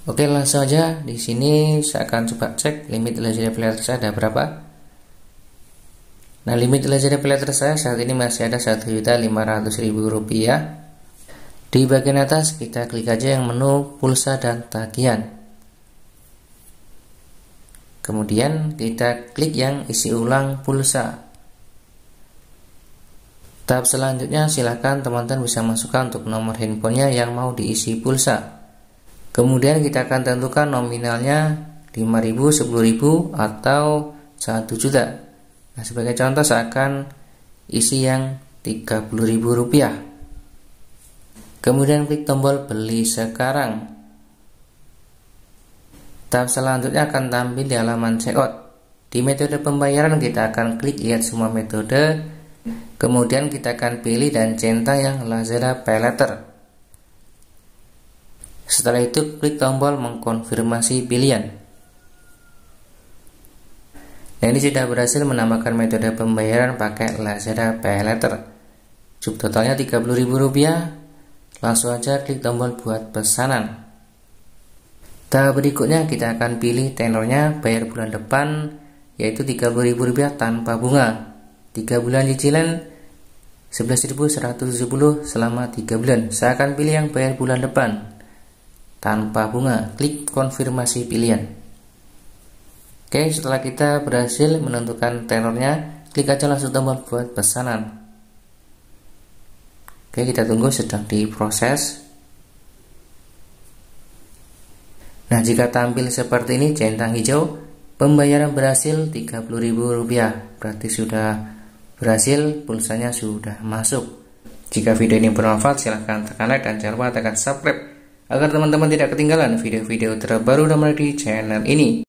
Oke, langsung aja. Di sini saya akan coba cek limit legendary paylater saya ada berapa. Nah, limit legendary paylater saya saat ini masih ada Rp1.500.000. Di bagian atas kita klik aja yang menu pulsa dan tagihan. Kemudian kita klik yang isi ulang pulsa. Tahap selanjutnya silakan teman-teman bisa masukkan untuk nomor handphonenya yang mau diisi pulsa. Kemudian kita akan tentukan nominalnya 5.000, 10.000 atau 1 juta. Nah, sebagai contoh saya akan isi yang Rp30.000. Kemudian klik tombol beli sekarang. Tahap selanjutnya akan tampil di halaman checkout. Di metode pembayaran kita akan klik lihat semua metode. Kemudian kita akan pilih dan centang yang Lazada Paylater. Setelah itu klik tombol mengkonfirmasi pilihan. Nah, ini sudah berhasil menambahkan metode pembayaran pakai Lazada Paylater. Subtotalnya Rp30.000. Langsung aja klik tombol buat pesanan. Tahap berikutnya kita akan pilih tenornya bayar bulan depan, yaitu Rp30.000 tanpa bunga. 3 bulan cicilan 11.170 selama 3 bulan. Saya akan pilih yang bayar bulan depan tanpa bunga. Klik konfirmasi pilihan. Oke, setelah kita berhasil menentukan tenornya, klik aja langsung tombol buat pesanan. Oke, kita tunggu, sedang diproses. Nah, jika tampil seperti ini centang hijau, pembayaran berhasil Rp30.000. Berarti sudah berhasil, pulsanya sudah masuk. Jika video ini bermanfaat, silahkan tekan like dan jangan lupa tekan subscribe agar teman-teman tidak ketinggalan video-video terbaru di channel ini.